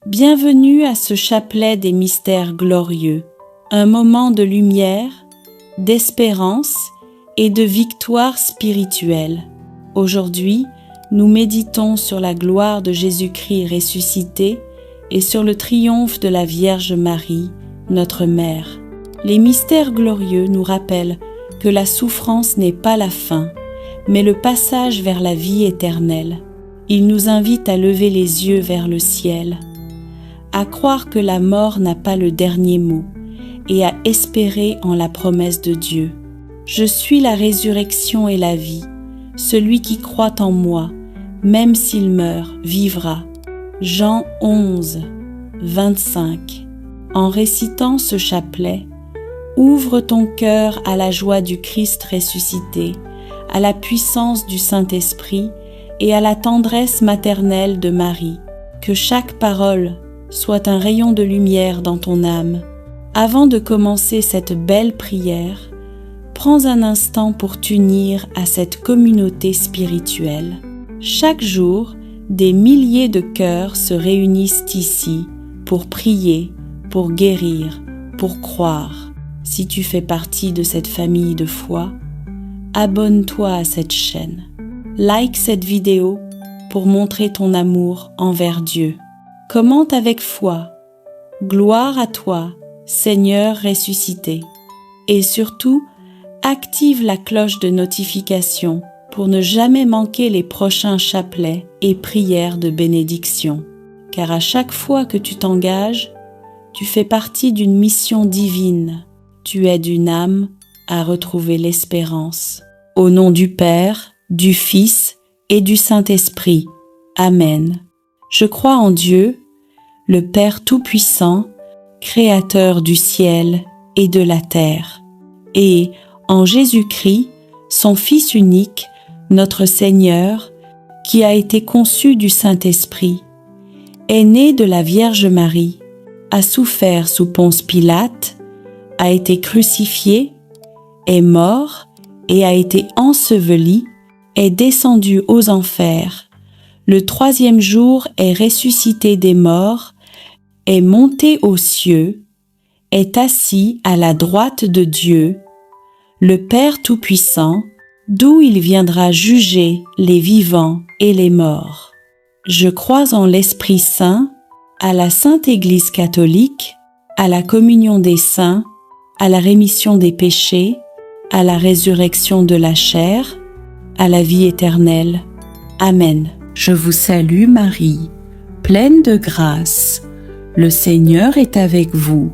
Bienvenue à ce chapelet des mystères glorieux, un moment de lumière, d'espérance et de victoire spirituelle. Aujourd'hui, nous méditons sur la gloire de Jésus-Christ ressuscité et sur le triomphe de la Vierge Marie, notre Mère. Les mystères glorieux nous rappellent que la souffrance n'est pas la fin, mais le passage vers la vie éternelle. Ils nous invitent à lever les yeux vers le ciel, à croire que la mort n'a pas le dernier mot et à espérer en la promesse de Dieu. Je suis la résurrection et la vie. Celui qui croit en moi, même s'il meurt, vivra. Jean 11, 25. En récitant ce chapelet, ouvre ton cœur à la joie du Christ ressuscité, à la puissance du Saint-Esprit et à la tendresse maternelle de Marie. Que chaque parole soit un rayon de lumière dans ton âme. Avant de commencer cette belle prière, prends un instant pour t'unir à cette communauté spirituelle. Chaque jour, des milliers de cœurs se réunissent ici pour prier, pour guérir, pour croire. Si tu fais partie de cette famille de foi, abonne-toi à cette chaîne. Like cette vidéo pour montrer ton amour envers Dieu. Commente avec foi. Gloire à toi, Seigneur ressuscité. Et surtout, active la cloche de notification pour ne jamais manquer les prochains chapelets et prières de bénédiction. Car à chaque fois que tu t'engages, tu fais partie d'une mission divine. Tu aides une âme à retrouver l'espérance. Au nom du Père, du Fils et du Saint-Esprit. Amen. Je crois en Dieu, le Père Tout-Puissant, Créateur du ciel et de la terre, et en Jésus-Christ, son Fils unique, notre Seigneur, qui a été conçu du Saint-Esprit, est né de la Vierge Marie, a souffert sous Ponce Pilate, a été crucifié, est mort et a été enseveli, est descendu aux enfers. Le troisième jour est ressuscité des morts, est monté aux cieux, est assis à la droite de Dieu, le Père Tout-Puissant, d'où il viendra juger les vivants et les morts. Je crois en l'Esprit Saint, à la Sainte Église catholique, à la communion des saints, à la rémission des péchés, à la résurrection de la chair, à la vie éternelle. Amen. Je vous salue Marie, pleine de grâce. Le Seigneur est avec vous.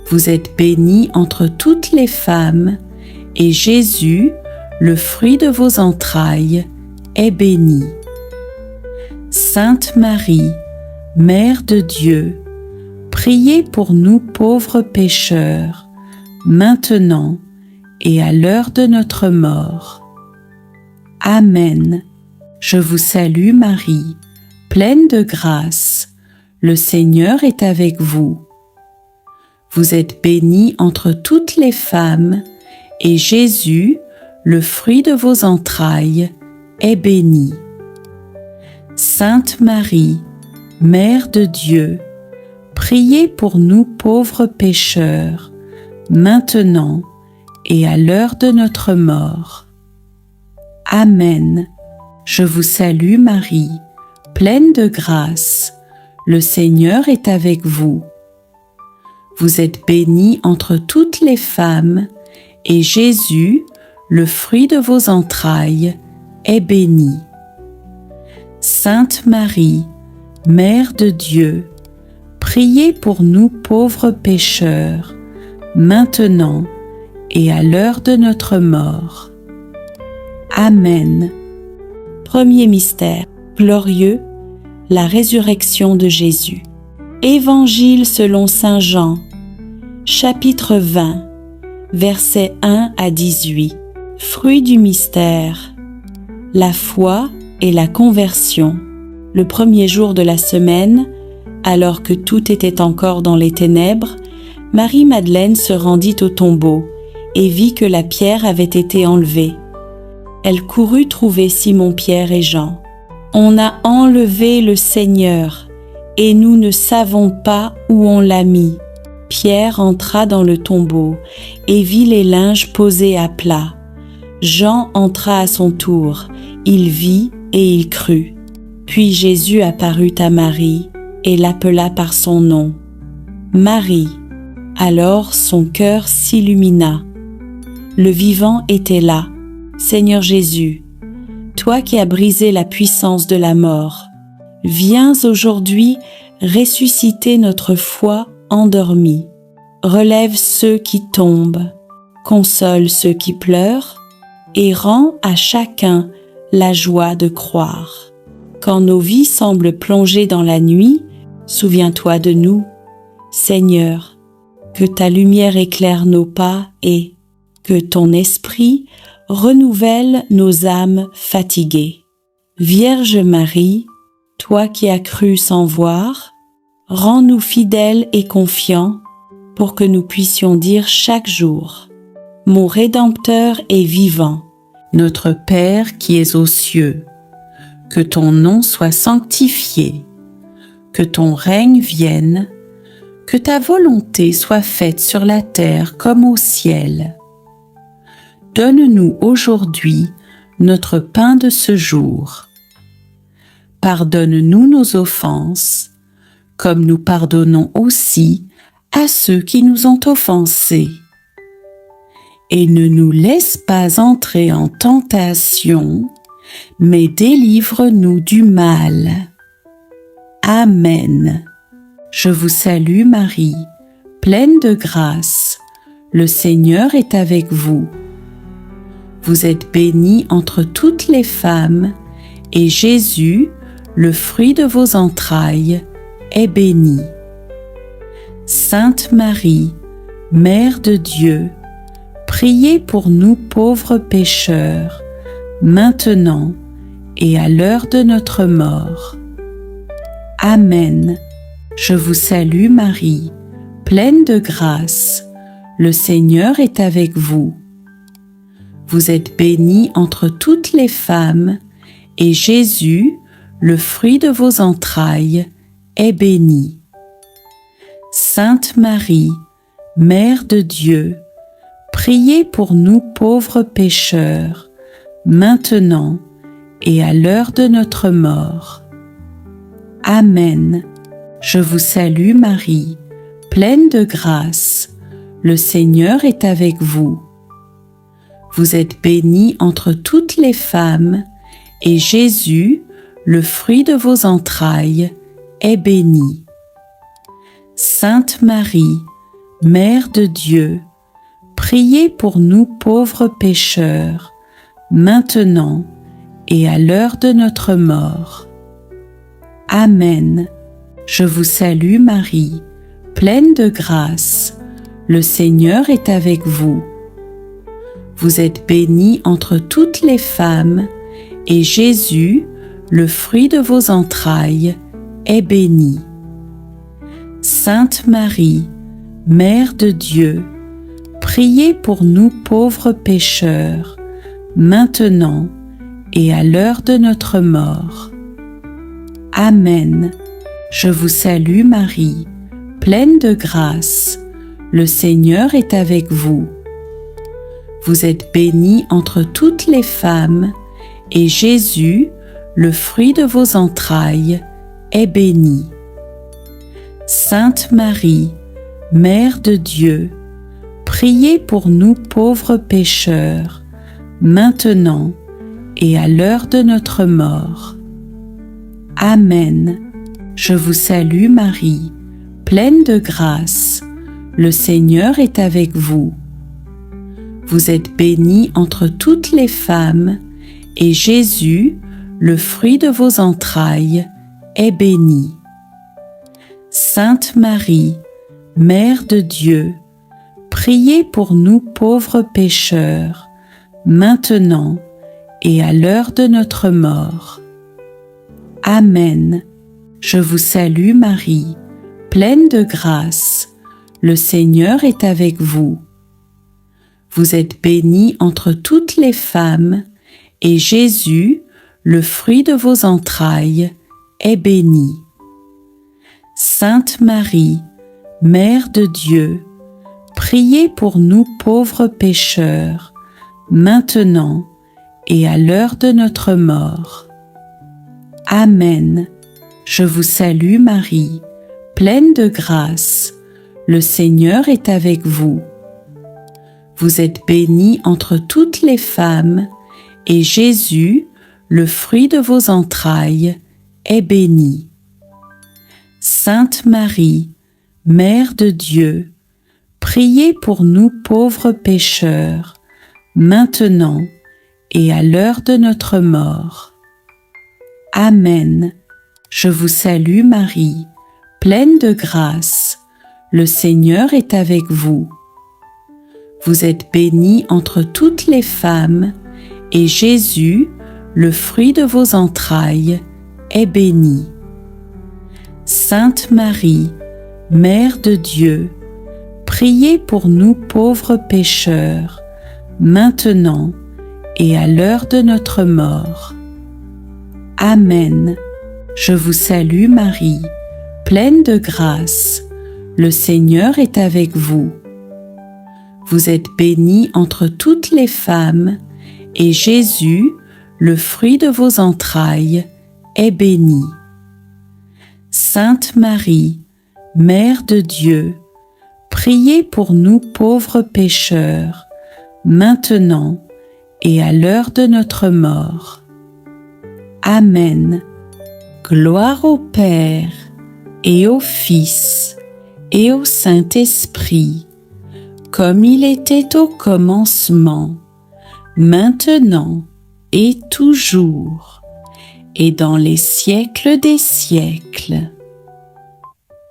Vous êtes bénie entre toutes les femmes, et Jésus, le fruit de vos entrailles, est béni. Sainte Marie, Mère de Dieu, priez pour nous pauvres pécheurs, maintenant et à l'heure de notre mort. Amen. Je vous salue Marie, pleine de grâce. Le Seigneur est avec vous. Vous êtes bénie entre toutes les femmes, et Jésus, le fruit de vos entrailles, est béni. Sainte Marie, Mère de Dieu, priez pour nous pauvres pécheurs, maintenant et à l'heure de notre mort. Amen. Je vous salue Marie, pleine de grâce. Le Seigneur est avec vous. Vous êtes bénie entre toutes les femmes, et Jésus, le fruit de vos entrailles, est béni. Sainte Marie, Mère de Dieu, priez pour nous pauvres pécheurs, maintenant et à l'heure de notre mort. Amen. Premier mystère glorieux, la résurrection de Jésus. Évangile selon saint Jean, chapitre 20, versets 1 à 18. Fruit du mystère, la foi et la conversion. Le premier jour de la semaine, alors que tout était encore dans les ténèbres, Marie-Madeleine se rendit au tombeau et vit que la pierre avait été enlevée. Elle courut trouver Simon-Pierre et Jean. « On a enlevé le Seigneur et nous ne savons pas où on l'a mis. » Pierre entra dans le tombeau et vit les linges posés à plat. Jean entra à son tour, il vit et il crut. Puis Jésus apparut à Marie et l'appela par son nom. « Marie !» Alors son cœur s'illumina. Le vivant était là. « Seigneur Jésus, toi qui as brisé la puissance de la mort, viens aujourd'hui ressusciter notre foi endormie. Relève ceux qui tombent, console ceux qui pleurent et rends à chacun la joie de croire. Quand nos vies semblent plongées dans la nuit, souviens-toi de nous. Seigneur, que ta lumière éclaire nos pas et que ton esprit renouvelle nos âmes fatiguées. Vierge Marie, toi qui as cru sans voir, rends-nous fidèles et confiants pour que nous puissions dire chaque jour: Mon Rédempteur est vivant. Notre Père qui es aux cieux, que ton nom soit sanctifié, que ton règne vienne, que ta volonté soit faite sur la terre comme au ciel. Donne-nous aujourd'hui notre pain de ce jour. Pardonne-nous nos offenses, comme nous pardonnons aussi à ceux qui nous ont offensés. Et ne nous laisse pas entrer en tentation, mais délivre-nous du mal. Amen. Je vous salue Marie, pleine de grâce. Le Seigneur est avec vous. Vous êtes bénie entre toutes les femmes, et Jésus, le fruit de vos entrailles, est béni. Sainte Marie, Mère de Dieu, priez pour nous pauvres pécheurs, maintenant et à l'heure de notre mort. Amen. Je vous salue Marie, pleine de grâce. Le Seigneur est avec vous. Vous êtes bénie entre toutes les femmes, et Jésus, le fruit de vos entrailles, est béni. Sainte Marie, Mère de Dieu, priez pour nous pauvres pécheurs, maintenant et à l'heure de notre mort. Amen. Je vous salue Marie, pleine de grâce. Le Seigneur est avec vous. Vous êtes bénie entre toutes les femmes, et Jésus, le fruit de vos entrailles, est béni. Sainte Marie, Mère de Dieu, priez pour nous pauvres pécheurs, maintenant et à l'heure de notre mort. Amen. Je vous salue Marie, pleine de grâce. Le Seigneur est avec vous. Vous êtes bénie entre toutes les femmes, et Jésus, le fruit de vos entrailles, est béni. Sainte Marie, Mère de Dieu, priez pour nous pauvres pécheurs, maintenant et à l'heure de notre mort. Amen. Je vous salue Marie, pleine de grâce. Le Seigneur est avec vous. Vous êtes bénie entre toutes les femmes, et Jésus, le fruit de vos entrailles, est béni. Sainte Marie, Mère de Dieu, priez pour nous pauvres pécheurs, maintenant et à l'heure de notre mort. Amen. Je vous salue Marie, pleine de grâce. Le Seigneur est avec vous. Vous êtes bénie entre toutes les femmes, et Jésus, le fruit de vos entrailles, est béni. Sainte Marie, Mère de Dieu, priez pour nous pauvres pécheurs, maintenant et à l'heure de notre mort. Amen. Je vous salue Marie, pleine de grâce. Le Seigneur est avec vous. Vous êtes bénie entre toutes les femmes, et Jésus, le fruit de vos entrailles, est béni. Sainte Marie, Mère de Dieu, priez pour nous pauvres pécheurs, maintenant et à l'heure de notre mort. Amen. Je vous salue Marie, pleine de grâce, le Seigneur est avec vous. Vous êtes bénie entre toutes les femmes, et Jésus, le fruit de vos entrailles, est béni. Sainte Marie, Mère de Dieu, priez pour nous pauvres pécheurs, maintenant et à l'heure de notre mort. Amen. Je vous salue Marie, pleine de grâce, le Seigneur est avec vous. Vous êtes bénie entre toutes les femmes, et Jésus, le fruit de vos entrailles, est béni. Sainte Marie, Mère de Dieu, priez pour nous pauvres pécheurs, maintenant et à l'heure de notre mort. Amen. Je vous salue Marie, pleine de grâce, le Seigneur est avec vous. Vous êtes bénie entre toutes les femmes, et Jésus, le fruit de vos entrailles, est béni. Sainte Marie, Mère de Dieu, priez pour nous pauvres pécheurs, maintenant et à l'heure de notre mort. Amen. Gloire au Père, et au Fils, et au Saint-Esprit, comme il était au commencement, maintenant et toujours, et dans les siècles des siècles.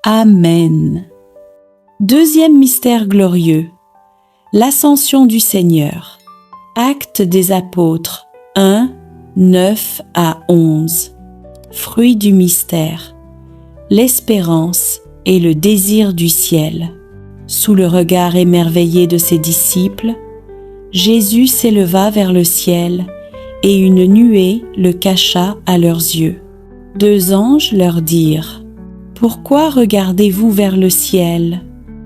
Amen. Deuxième mystère glorieux, l'Ascension du Seigneur. Actes des Apôtres 1, 9 à 11. Fruit du mystère, l'espérance et le désir du ciel. Sous le regard émerveillé de ses disciples, Jésus s'éleva vers le ciel et une nuée le cacha à leurs yeux. Deux anges leur dirent : « Pourquoi regardez-vous vers le ciel ?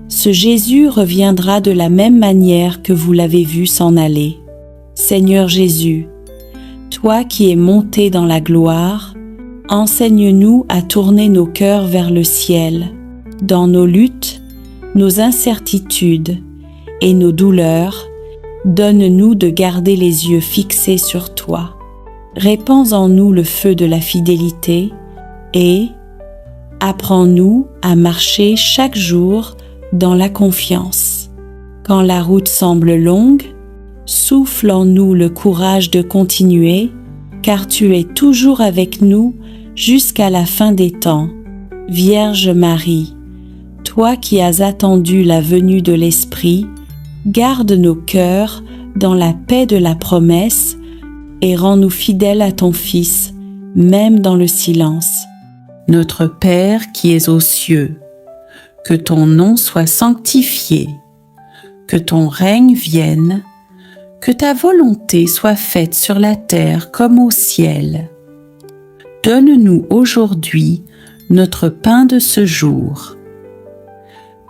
Ce Jésus reviendra de la même manière que vous l'avez vu s'en aller. Seigneur Jésus, toi qui es monté dans la gloire, enseigne-nous à tourner nos cœurs vers le ciel, dans nos luttes, nos incertitudes et nos douleurs. Donne-nous de garder les yeux fixés sur toi. Répands en nous le feu de la fidélité et apprends-nous à marcher chaque jour dans la confiance. Quand la route semble longue, souffle en nous le courage de continuer, car tu es toujours avec nous jusqu'à la fin des temps. Vierge Marie, toi qui as attendu la venue de l'Esprit, garde nos cœurs dans la paix de la promesse et rends-nous fidèles à ton Fils, même dans le silence. Notre Père qui es aux cieux, que ton nom soit sanctifié, que ton règne vienne, que ta volonté soit faite sur la terre comme au ciel. Donne-nous aujourd'hui notre pain de ce jour.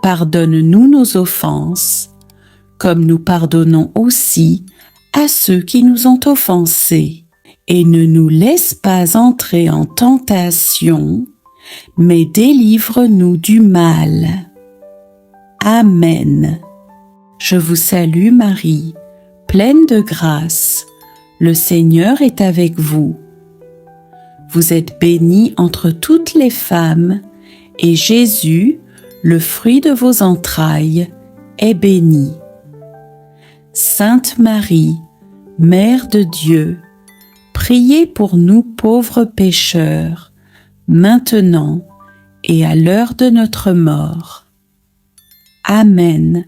Pardonne-nous nos offenses, comme nous pardonnons aussi à ceux qui nous ont offensés. Et ne nous laisse pas entrer en tentation, mais délivre-nous du mal. Amen. Je vous salue Marie, pleine de grâce, le Seigneur est avec vous. Vous êtes bénie entre toutes les femmes, et Jésus, le fruit de vos entrailles, est béni. Sainte Marie, Mère de Dieu, priez pour nous pauvres pécheurs, maintenant et à l'heure de notre mort. Amen.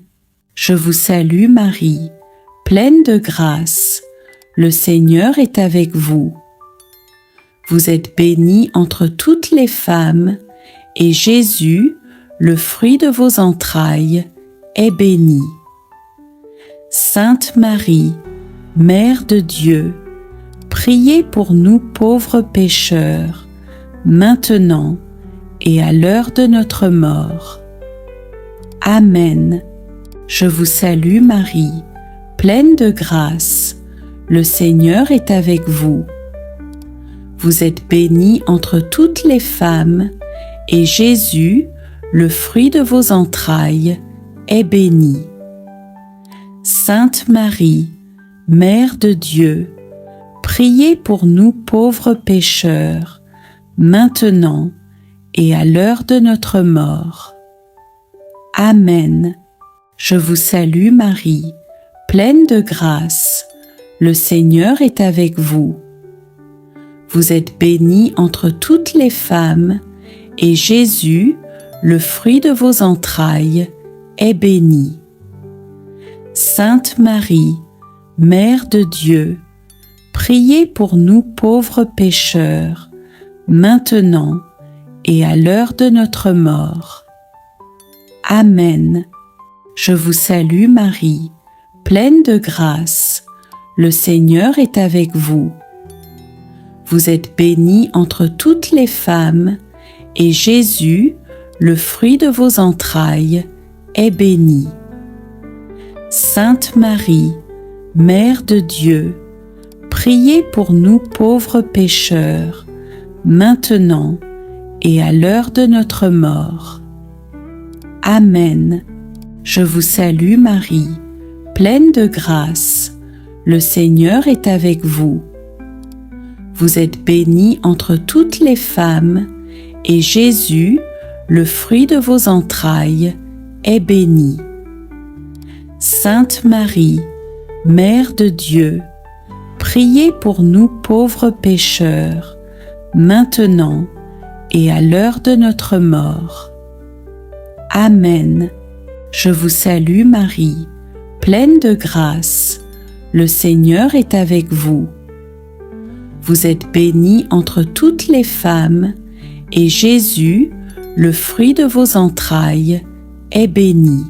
Je vous salue Marie, pleine de grâce, le Seigneur est avec vous. Vous êtes bénie entre toutes les femmes, et Jésus, le fruit de vos entrailles, est béni. Sainte Marie, Mère de Dieu, priez pour nous pauvres pécheurs, maintenant et à l'heure de notre mort. Amen. Je vous salue Marie, pleine de grâce. Le Seigneur est avec vous. Vous êtes bénie entre toutes les femmes, et Jésus, le fruit de vos entrailles, est béni. Sainte Marie, Mère de Dieu, priez pour nous pauvres pécheurs, maintenant et à l'heure de notre mort. Amen. Je vous salue Marie, pleine de grâce. Le Seigneur est avec vous. Vous êtes bénie entre toutes les femmes, et Jésus, le fruit de vos entrailles, est béni. Sainte Marie, Mère de Dieu, priez pour nous pauvres pécheurs, maintenant et à l'heure de notre mort. Amen. Je vous salue Marie, pleine de grâce. Le Seigneur est avec vous. Vous êtes bénie entre toutes les femmes, et Jésus, le fruit de vos entrailles, est béni. Sainte Marie, Mère de Dieu, priez pour nous pauvres pécheurs, maintenant et à l'heure de notre mort. Amen. Je vous salue Marie, pleine de grâce. Le Seigneur est avec vous. Vous êtes bénie entre toutes les femmes, et Jésus, le fruit de vos entrailles, est béni. Sainte Marie, Mère de Dieu, priez pour nous pauvres pécheurs, maintenant et à l'heure de notre mort. Amen. Je vous salue Marie, pleine de grâce. Le Seigneur est avec vous. Vous êtes bénie entre toutes les femmes, et Jésus, le fruit de vos entrailles, est béni.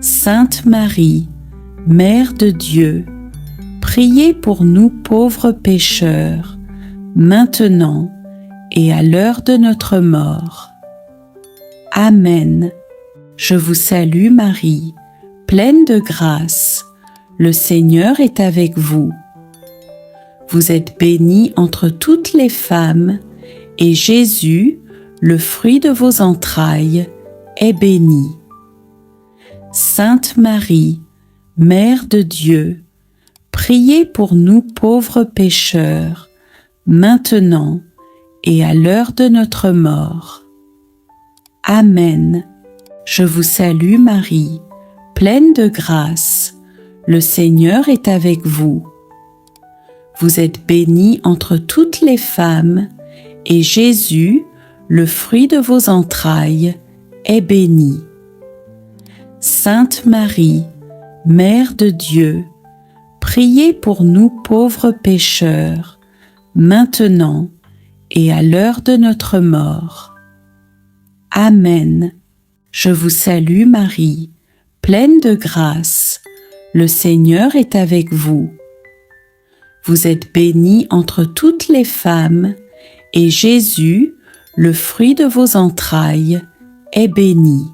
Sainte Marie, Mère de Dieu, priez pour nous pauvres pécheurs, maintenant et à l'heure de notre mort. Amen. Je vous salue Marie, pleine de grâce. Le Seigneur est avec vous. Vous êtes bénie entre toutes les femmes, et Jésus, le fruit de vos entrailles, est béni. Sainte Marie, Mère de Dieu, priez pour nous pauvres pécheurs, maintenant et à l'heure de notre mort. Amen. Je vous salue Marie, pleine de grâce. Le Seigneur est avec vous. Vous êtes bénie entre toutes les femmes, et Jésus, le fruit de vos entrailles, est béni. Sainte Marie, Mère de Dieu, priez pour nous pauvres pécheurs, maintenant et à l'heure de notre mort. Amen. Je vous salue Marie, pleine de grâce. Le Seigneur est avec vous. Vous êtes bénie entre toutes les femmes, et Jésus, le fruit de vos entrailles, est béni.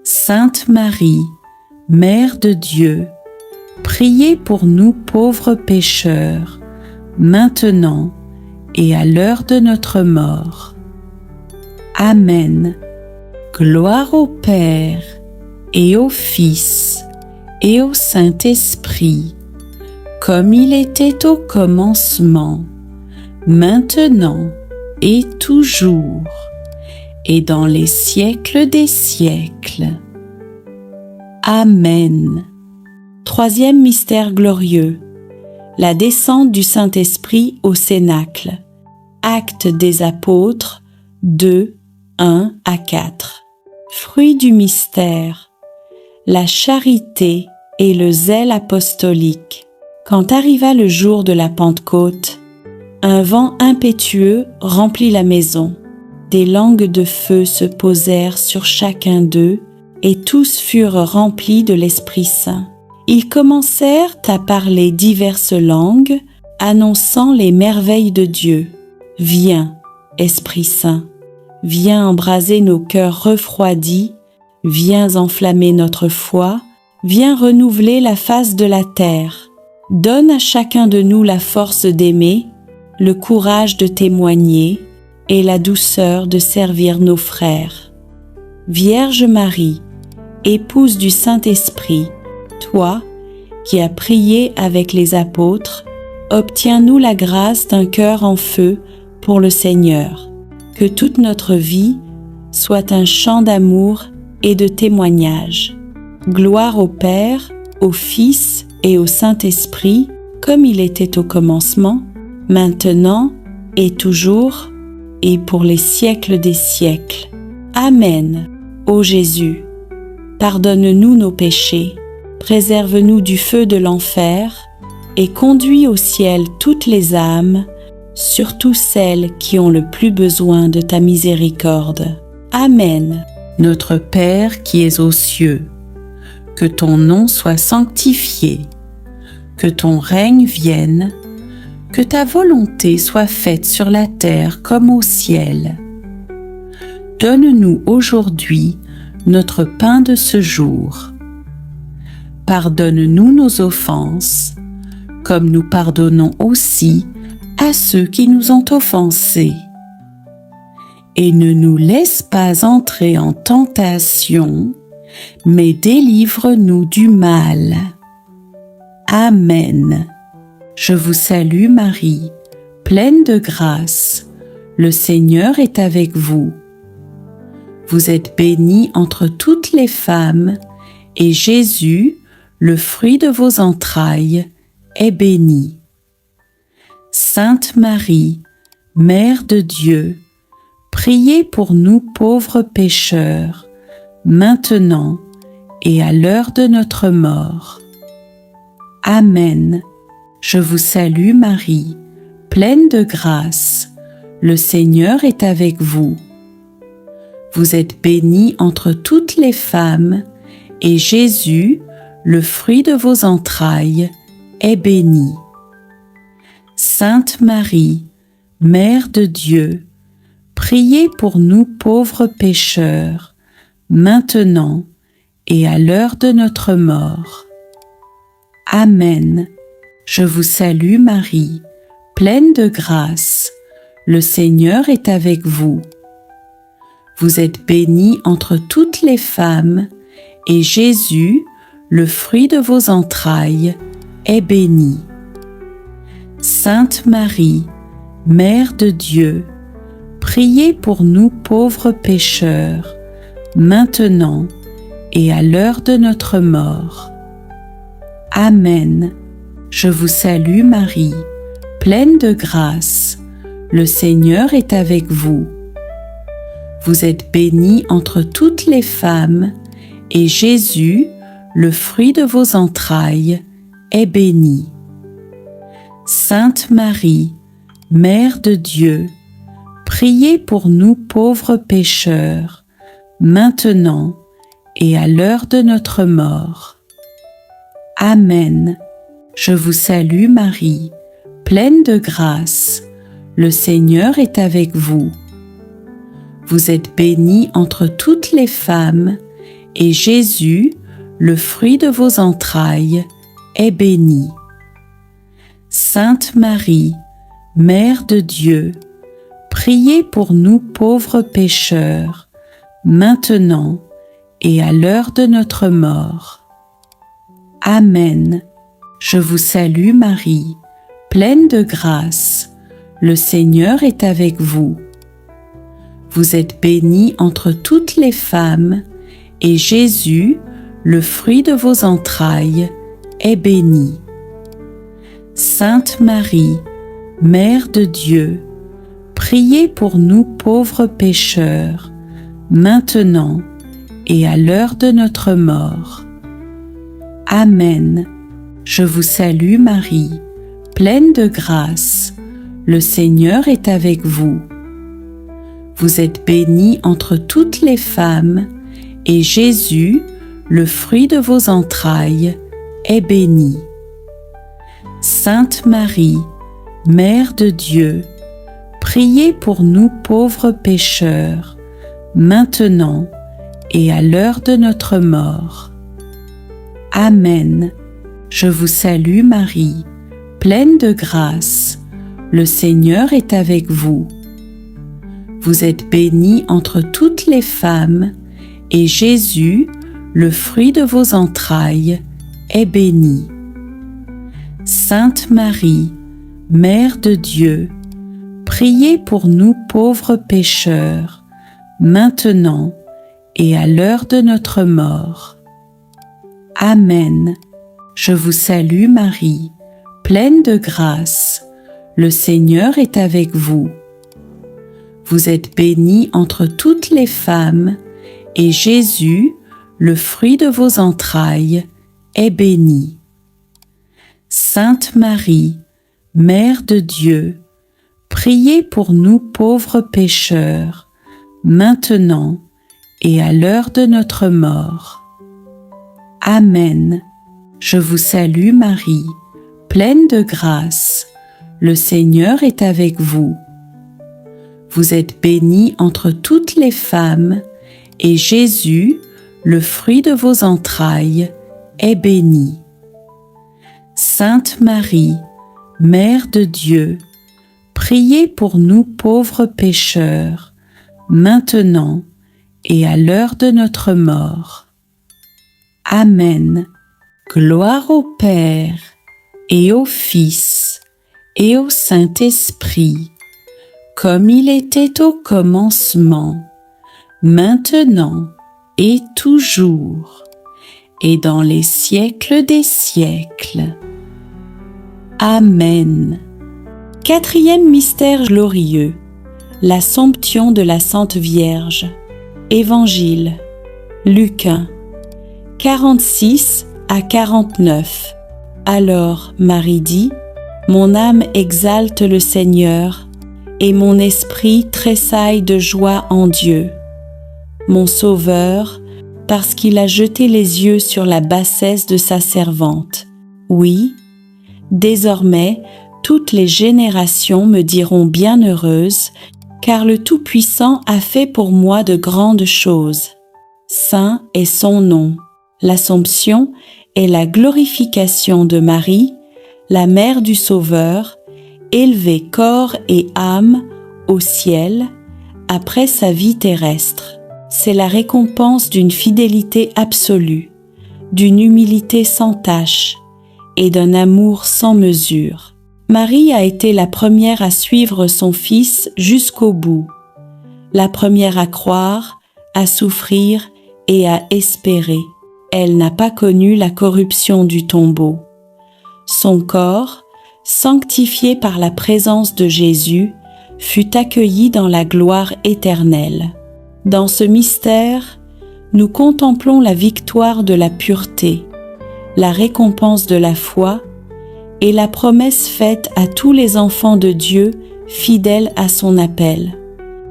Sainte Marie, Mère de Dieu, priez pour nous pauvres pécheurs, maintenant et à l'heure de notre mort. Amen. Gloire au Père, et au Fils, et au Saint-Esprit, comme il était au commencement, maintenant et toujours, et dans les siècles des siècles. Amen. Troisième mystère glorieux, la descente du Saint-Esprit au Cénacle. Actes des Apôtres 2, 1 à 4. Fruit du mystère, la charité et le zèle apostolique. Quand arriva le jour de la Pentecôte, un vent impétueux remplit la maison. Des langues de feu se posèrent sur chacun d'eux, et tous furent remplis de l'Esprit Saint. Ils commencèrent à parler diverses langues, annonçant les merveilles de Dieu. Viens, Esprit Saint. viens embraser nos cœurs refroidis, viens enflammer notre foi, viens renouveler la face de la terre. Donne à chacun de nous la force d'aimer, le courage de témoigner et la douceur de servir nos frères. Vierge Marie, épouse du Saint-Esprit, toi qui as prié avec les apôtres, obtiens-nous la grâce d'un cœur en feu pour le Seigneur. Que toute notre vie soit un chant d'amour et de témoignage. Gloire au Père, au Fils et au Saint-Esprit, comme il était au commencement, maintenant et toujours, et pour les siècles des siècles. Amen. Ô Jésus, pardonne-nous nos péchés, préserve-nous du feu de l'enfer, et conduis au ciel toutes les âmes, surtout celles qui ont le plus besoin de ta miséricorde. Amen. Notre Père qui es aux cieux, que ton nom soit sanctifié, que ton règne vienne, que ta volonté soit faite sur la terre comme au ciel. Donne-nous aujourd'hui notre pain de ce jour. Pardonne-nous nos offenses, comme nous pardonnons aussi à ceux qui nous ont offensés. Et ne nous laisse pas entrer en tentation, mais délivre-nous du mal. Amen. Je vous salue Marie, pleine de grâce, le Seigneur est avec vous. Vous êtes bénie entre toutes les femmes, et Jésus, le fruit de vos entrailles, est béni. Sainte Marie, Mère de Dieu, priez pour nous pauvres pécheurs, maintenant et à l'heure de notre mort. Amen. Je vous salue Marie, pleine de grâce, le Seigneur est avec vous. Vous êtes bénie entre toutes les femmes, et Jésus, le fruit de vos entrailles, est béni. Sainte Marie, Mère de Dieu, priez pour nous pauvres pécheurs, maintenant et à l'heure de notre mort. Amen. Je vous salue Marie, pleine de grâce, le Seigneur est avec vous. Vous êtes bénie entre toutes les femmes, et Jésus, le fruit de vos entrailles, est béni. Sainte Marie, Mère de Dieu, priez pour nous pauvres pécheurs, maintenant et à l'heure de notre mort. Amen. Je vous salue Marie, pleine de grâce, le Seigneur est avec vous. Vous êtes bénie entre toutes les femmes, et Jésus, le fruit de vos entrailles, est béni. Sainte Marie, Mère de Dieu, priez pour nous pauvres pécheurs, maintenant et à l'heure de notre mort. Amen. Je vous salue Marie, pleine de grâce, le Seigneur est avec vous. Vous êtes bénie entre toutes les femmes, et Jésus, le fruit de vos entrailles, est béni. Sainte Marie, Mère de Dieu, priez pour nous pauvres pécheurs, maintenant et à l'heure de notre mort. Amen. Je vous salue Marie, pleine de grâce, le Seigneur est avec vous. Vous êtes bénie entre toutes les femmes, et Jésus, le fruit de vos entrailles, est béni. Sainte Marie, Mère de Dieu, priez pour nous pauvres pécheurs, maintenant et à l'heure de notre mort. Amen. Je vous salue Marie, pleine de grâce, le Seigneur est avec vous. Vous êtes bénie entre toutes les femmes, et Jésus, le fruit de vos entrailles, est béni. Sainte Marie, Mère de Dieu, priez pour nous pauvres pécheurs, maintenant et à l'heure de notre mort. Amen. Je vous salue Marie, pleine de grâce. Le Seigneur est avec vous. Vous êtes bénie entre toutes les femmes, et Jésus, le fruit de vos entrailles, est béni. Sainte Marie, Mère de Dieu, priez pour nous pauvres pécheurs, maintenant et à l'heure de notre mort. Amen. Je vous salue Marie, pleine de grâce. Le Seigneur est avec vous. Vous êtes bénie entre toutes les femmes, et Jésus, le fruit de vos entrailles, est béni. Sainte Marie, Mère de Dieu, priez pour nous pauvres pécheurs, maintenant et à l'heure de notre mort. Amen. Je vous salue Marie, pleine de grâce. Le Seigneur est avec vous. Vous êtes bénie entre toutes les femmes, et Jésus, le fruit de vos entrailles, est béni. Sainte Marie, Mère de Dieu, priez pour nous pauvres pécheurs, maintenant et à l'heure de notre mort. Amen. Gloire au Père, et au Fils, et au Saint-Esprit, comme il était au commencement, maintenant et toujours, et dans les siècles des siècles. Amen. Quatrième mystère glorieux, l'Assomption de la Sainte Vierge. Évangile, Luc 1, 46 à 49. Alors Marie dit, « Mon âme exalte le Seigneur, et mon esprit tressaille de joie en Dieu, mon Sauveur, parce qu'il a jeté les yeux sur la bassesse de sa servante. Oui, désormais, toutes les générations me diront bienheureuse, car le Tout-Puissant a fait pour moi de grandes choses. Saint est son nom. » L'Assomption est la glorification de Marie, la mère du Sauveur, élevée corps et âme au ciel après sa vie terrestre. C'est la récompense d'une fidélité absolue, d'une humilité sans tache et d'un amour sans mesure. Marie a été la première à suivre son Fils jusqu'au bout, la première à croire, à souffrir et à espérer. Elle n'a pas connu la corruption du tombeau. Son corps, sanctifié par la présence de Jésus, fut accueilli dans la gloire éternelle. Dans ce mystère, nous contemplons la victoire de la pureté, la récompense de la foi et la promesse faite à tous les enfants de Dieu fidèles à son appel.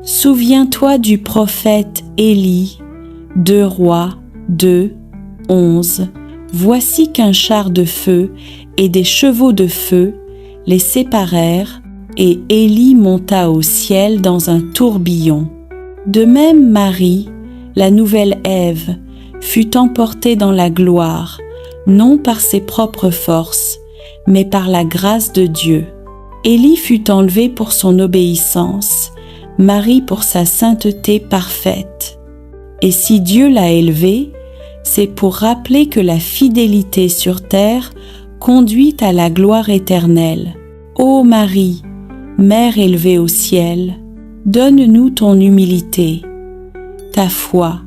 Souviens-toi du prophète Élie, 2 Rois 2, 11. Voici qu'un char de feu et des chevaux de feu les séparèrent, et Élie monta au ciel dans un tourbillon. De même Marie, la nouvelle Ève, fut emportée dans la gloire, non par ses propres forces, mais par la grâce de Dieu. Élie fut enlevé pour son obéissance, Marie pour sa sainteté parfaite. Et si Dieu l'a élevée, c'est pour rappeler que la fidélité sur terre conduit à la gloire éternelle. Ô Marie, Mère élevée au ciel, donne-nous ton humilité, ta foi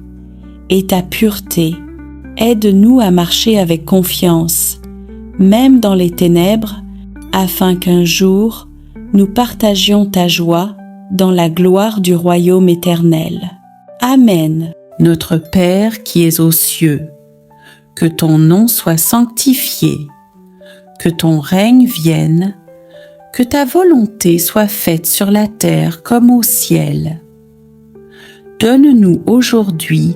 et ta pureté. Aide-nous à marcher avec confiance, même dans les ténèbres, afin qu'un jour, nous partagions ta joie dans la gloire du royaume éternel. Amen. Notre Père qui es aux cieux, que ton nom soit sanctifié, que ton règne vienne, que ta volonté soit faite sur la terre comme au ciel. Donne-nous aujourd'hui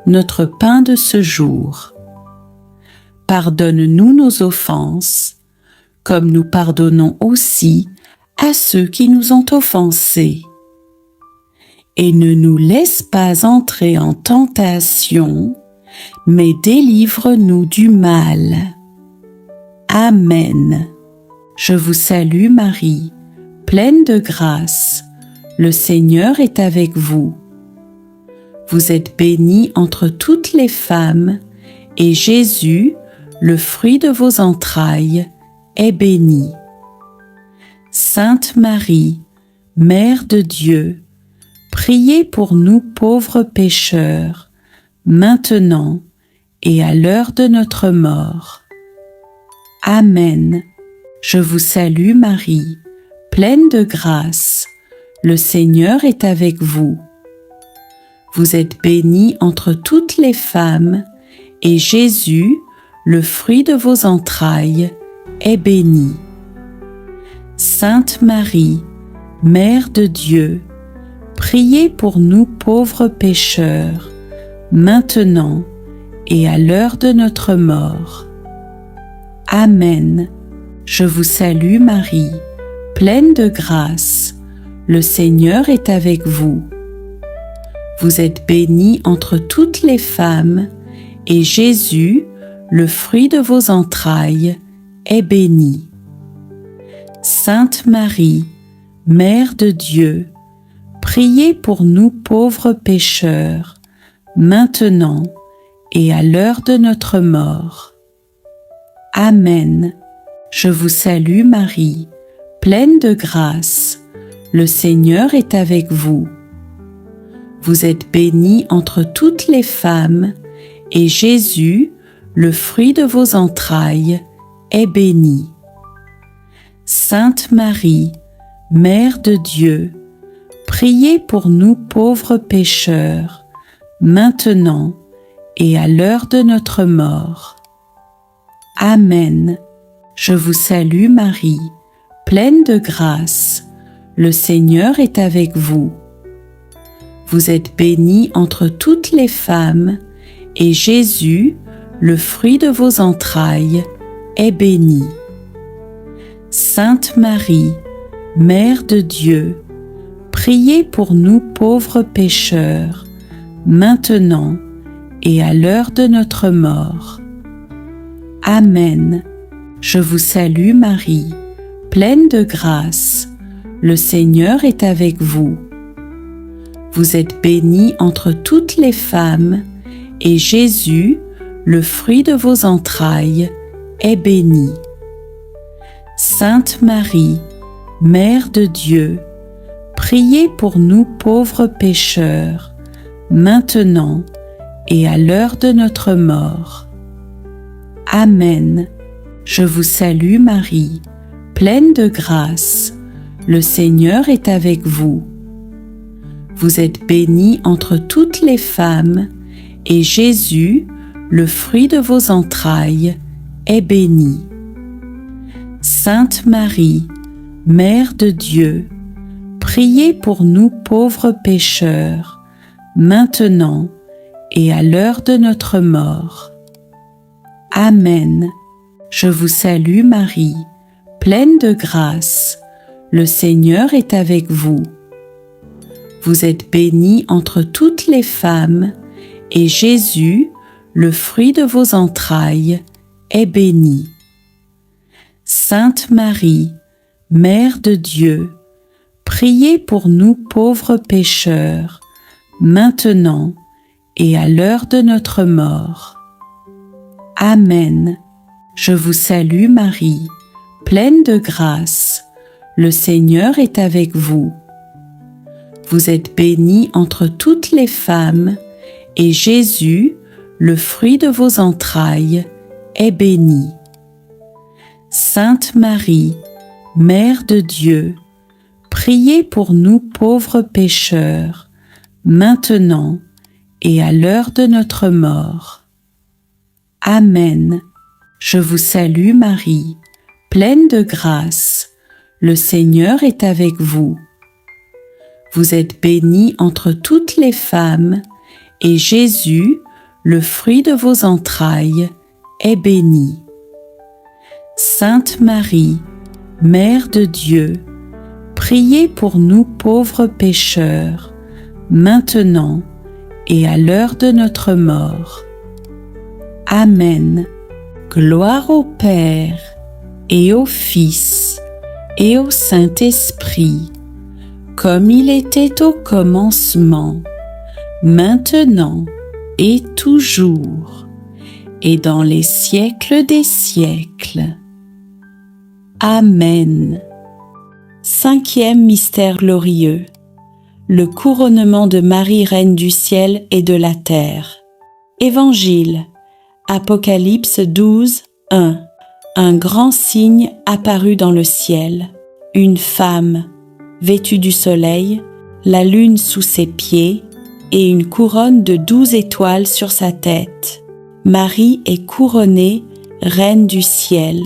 notre pain de ce jour. Pardonne-nous nos offenses, comme nous pardonnons aussi à ceux qui nous ont offensés. et ne nous laisse pas entrer en tentation, mais délivre-nous du mal. Amen. Je vous salue Marie, pleine de grâce, le Seigneur est avec vous. Vous êtes bénie entre toutes les femmes, et Jésus, le fruit de vos entrailles, est béni. Sainte Marie, Mère de Dieu, priez pour nous pauvres pécheurs, maintenant et à l'heure de notre mort. Amen. Je vous salue Marie, pleine de grâce, le Seigneur est avec vous. Vous êtes bénie entre toutes les femmes, et Jésus, le fruit de vos entrailles, est béni. Sainte Marie, Mère de Dieu, priez pour nous pauvres pécheurs, maintenant et à l'heure de notre mort. Amen. Je vous salue Marie, pleine de grâce, le Seigneur est avec vous. Vous êtes bénie entre toutes les femmes, et Jésus, le fruit de vos entrailles, est béni. Sainte Marie, Mère de Dieu, priez pour nous pauvres pécheurs, maintenant et à l'heure de notre mort. Amen. Je vous salue Marie, pleine de grâce, le Seigneur est avec vous. Vous êtes bénie entre toutes les femmes, et Jésus, le fruit de vos entrailles, est béni. Sainte Marie, Mère de Dieu, priez pour nous pauvres pécheurs, maintenant et à l'heure de notre mort. Amen. Je vous salue Marie, pleine de grâce, le Seigneur est avec vous. Vous êtes bénie entre toutes les femmes, et Jésus, le fruit de vos entrailles, est béni. Sainte Marie, Mère de Dieu, priez pour nous pauvres pécheurs, maintenant et à l'heure de notre mort. Amen. Je vous salue Marie, pleine de grâce, le Seigneur est avec vous. Vous êtes bénie entre toutes les femmes, et Jésus, le fruit de vos entrailles, est béni. Sainte Marie, Mère de Dieu, priez pour nous pauvres pécheurs, maintenant et à l'heure de notre mort. Amen. Je vous salue Marie, pleine de grâce, le Seigneur est avec vous. Vous êtes bénie entre toutes les femmes, et Jésus, le fruit de vos entrailles, est béni. Sainte Marie, Mère de Dieu, priez pour nous pauvres pécheurs, maintenant et à l'heure de notre mort. Amen. Je vous salue Marie, pleine de grâce, le Seigneur est avec vous. Vous êtes bénie entre toutes les femmes, et Jésus, le fruit de vos entrailles, est béni. Sainte Marie, Mère de Dieu, priez pour nous pauvres pécheurs, maintenant et à l'heure de notre mort. Amen. Je vous salue Marie, pleine de grâce, le Seigneur est avec vous. Vous êtes bénie entre toutes les femmes, et Jésus, le fruit de vos entrailles, est béni. Sainte Marie, Mère de Dieu, priez pour nous pauvres pécheurs, maintenant et à l'heure de notre mort. Amen. Je vous salue Marie, pleine de grâce, le Seigneur est avec vous. Vous êtes bénie entre toutes les femmes, et Jésus, le fruit de vos entrailles, est béni. Sainte Marie, Mère de Dieu, priez pour nous pauvres pécheurs, maintenant et à l'heure de notre mort. Amen. Gloire au Père, et au Fils, et au Saint-Esprit, comme il était au commencement, maintenant et toujours, et dans les siècles des siècles. Amen. Cinquième mystère glorieux. Le couronnement de Marie, Reine du ciel et de la terre. Évangile, Apocalypse 12, 1. Un grand signe apparut dans le ciel, une femme, vêtue du soleil, la lune sous ses pieds, et une couronne de 12 étoiles sur sa tête. Marie est couronnée Reine du ciel,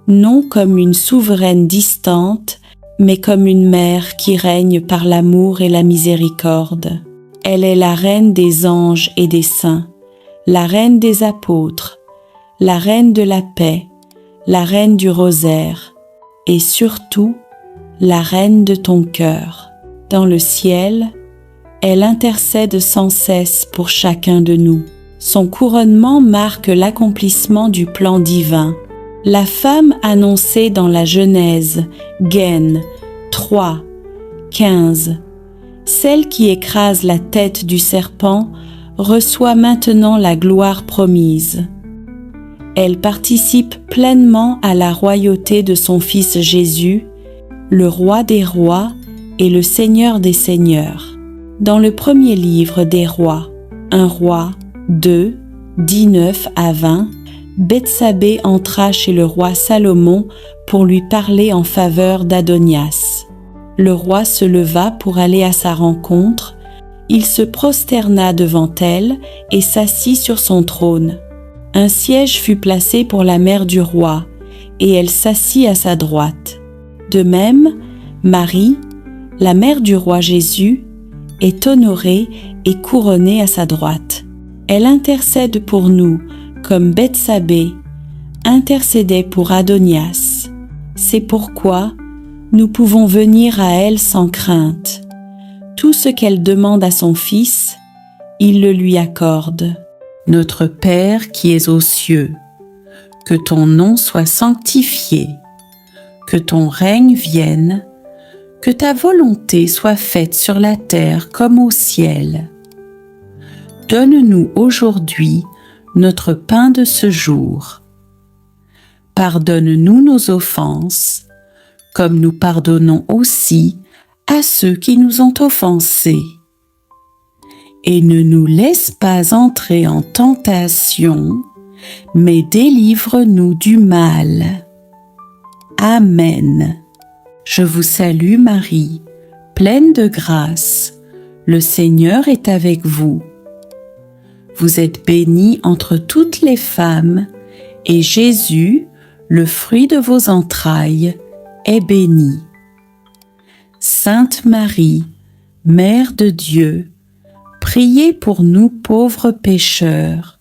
non comme une souveraine distante, mais comme une mère qui règne par l'amour et la miséricorde. Elle est la reine des anges et des saints, la reine des apôtres, la reine de la paix, la reine du rosaire, et surtout, la reine de ton cœur. Dans le ciel, elle intercède sans cesse pour chacun de nous. Son couronnement marque l'accomplissement du plan divin. La femme annoncée dans la Genèse, Gen 3, 15, celle qui écrase la tête du serpent, reçoit maintenant la gloire promise. Elle participe pleinement à la royauté de son Fils Jésus, le Roi des rois et le Seigneur des seigneurs. Dans le premier livre des rois, 1 Roi 2, 19 à 20, Bethsabée entra chez le roi Salomon pour lui parler en faveur d'Adonias. Le roi se leva pour aller à sa rencontre, il se prosterna devant elle et s'assit sur son trône. Un siège fut placé pour la mère du roi, et elle s'assit à sa droite. De même, Marie, la mère du roi Jésus, est honorée et couronnée à sa droite. Elle intercède pour nous, comme Bethsabée intercédait pour Adonias. C'est pourquoi nous pouvons venir à elle sans crainte. Tout ce qu'elle demande à son Fils, il le lui accorde. Notre Père qui es aux cieux, que ton nom soit sanctifié, que ton règne vienne, que ta volonté soit faite sur la terre comme au ciel. Donne-nous aujourd'hui notre pain de ce jour. Pardonne-nous nos offenses, comme nous pardonnons aussi à ceux qui nous ont offensés. Et ne nous laisse pas entrer en tentation, mais délivre-nous du mal. Amen. Je vous salue Marie, pleine de grâce, le Seigneur est avec vous. Vous êtes bénie entre toutes les femmes, et Jésus, le fruit de vos entrailles, est béni. Sainte Marie, Mère de Dieu, priez pour nous pauvres pécheurs,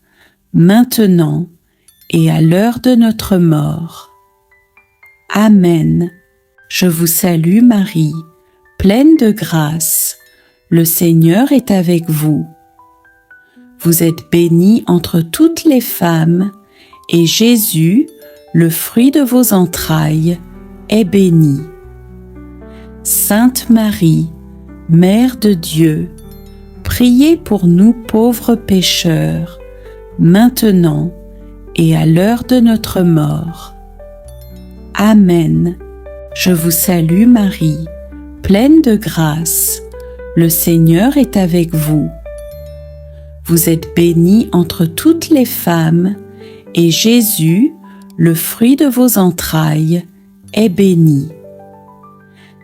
maintenant et à l'heure de notre mort. Amen. Je vous salue Marie, pleine de grâce, le Seigneur est avec vous. Vous êtes bénie entre toutes les femmes, et Jésus, le fruit de vos entrailles, est béni. Sainte Marie, Mère de Dieu, priez pour nous pauvres pécheurs, maintenant et à l'heure de notre mort. Amen. Je vous salue Marie, pleine de grâce, le Seigneur est avec vous. Vous êtes bénie entre toutes les femmes, et Jésus, le fruit de vos entrailles, est béni.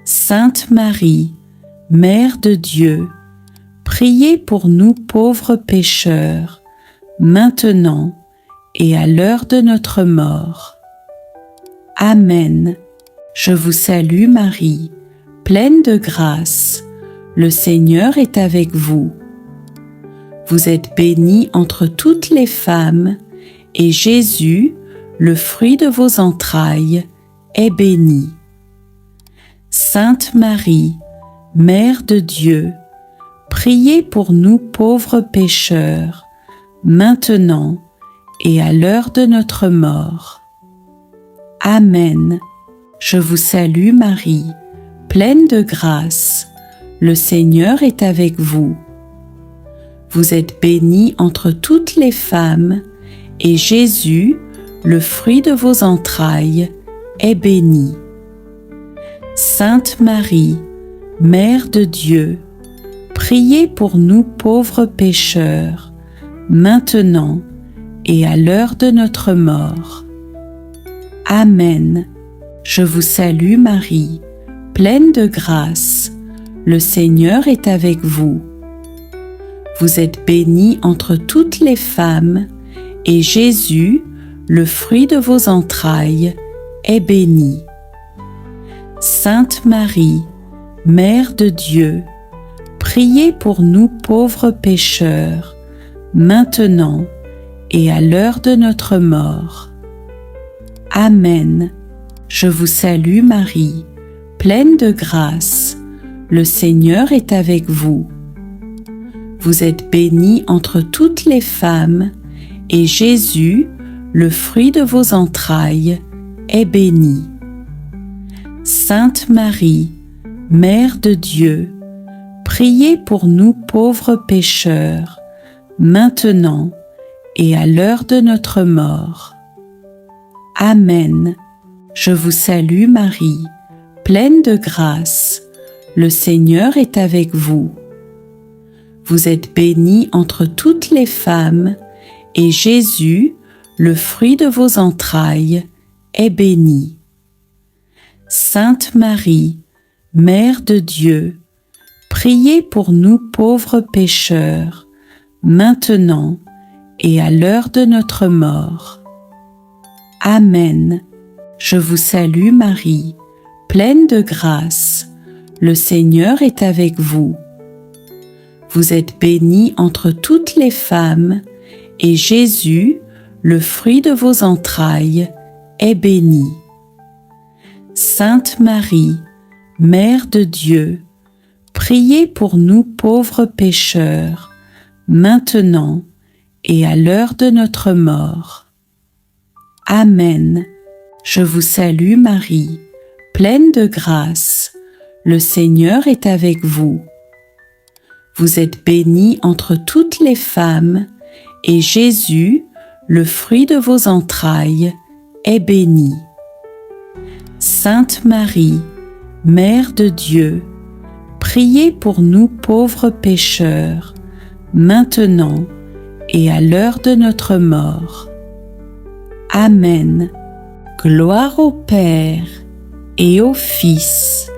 Sainte Marie, Mère de Dieu, priez pour nous pauvres pécheurs, maintenant et à l'heure de notre mort. Amen. Je vous salue Marie, pleine de grâce, le Seigneur est avec vous. Vous êtes bénie entre toutes les femmes, et Jésus, le fruit de vos entrailles, est béni. Sainte Marie, Mère de Dieu, priez pour nous pauvres pécheurs, maintenant et à l'heure de notre mort. Amen. Je vous salue Marie, pleine de grâce. Le Seigneur est avec vous. Vous êtes bénie entre toutes les femmes, et Jésus, le fruit de vos entrailles, est béni. Sainte Marie, Mère de Dieu, priez pour nous pauvres pécheurs, maintenant et à l'heure de notre mort. Amen. Je vous salue Marie, pleine de grâce. Le Seigneur est avec vous. Vous êtes bénie entre toutes les femmes, et Jésus, le fruit de vos entrailles, est béni. Sainte Marie, Mère de Dieu, priez pour nous pauvres pécheurs, maintenant et à l'heure de notre mort. Amen. Je vous salue Marie, pleine de grâce. Le Seigneur est avec vous. Vous êtes bénie entre toutes les femmes, et Jésus, le fruit de vos entrailles, est béni. Sainte Marie, Mère de Dieu, priez pour nous pauvres pécheurs, maintenant et à l'heure de notre mort. Amen. Je vous salue Marie, pleine de grâce. Le Seigneur est avec vous. Vous êtes bénie entre toutes les femmes, et Jésus, le fruit de vos entrailles, est béni. Sainte Marie, Mère de Dieu, priez pour nous pauvres pécheurs, maintenant et à l'heure de notre mort. Amen. Je vous salue Marie, pleine de grâce. Le Seigneur est avec vous. Vous êtes bénie entre toutes les femmes, et Jésus, le fruit de vos entrailles, est béni. Sainte Marie, Mère de Dieu, priez pour nous pauvres pécheurs, maintenant et à l'heure de notre mort. Amen. Je vous salue Marie, pleine de grâce. Le Seigneur est avec vous. Vous êtes bénie entre toutes les femmes, et Jésus, le fruit de vos entrailles, est béni. Sainte Marie, Mère de Dieu, priez pour nous pauvres pécheurs, maintenant et à l'heure de notre mort. Amen. Gloire au Père, et au Fils,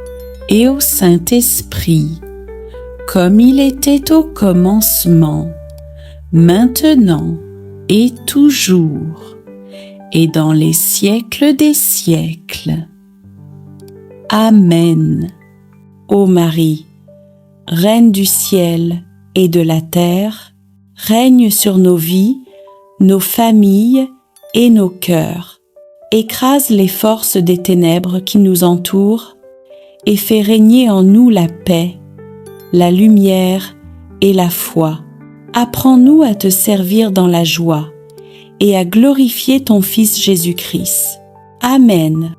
et au Saint-Esprit, comme il était au commencement, maintenant et toujours, et dans les siècles des siècles. Amen. Ô Marie, Reine du ciel et de la terre, règne sur nos vies, nos familles et nos cœurs. Écrase les forces des ténèbres qui nous entourent et fais régner en nous la paix, la lumière et la foi. Apprends-nous à te servir dans la joie et à glorifier ton Fils Jésus-Christ. Amen.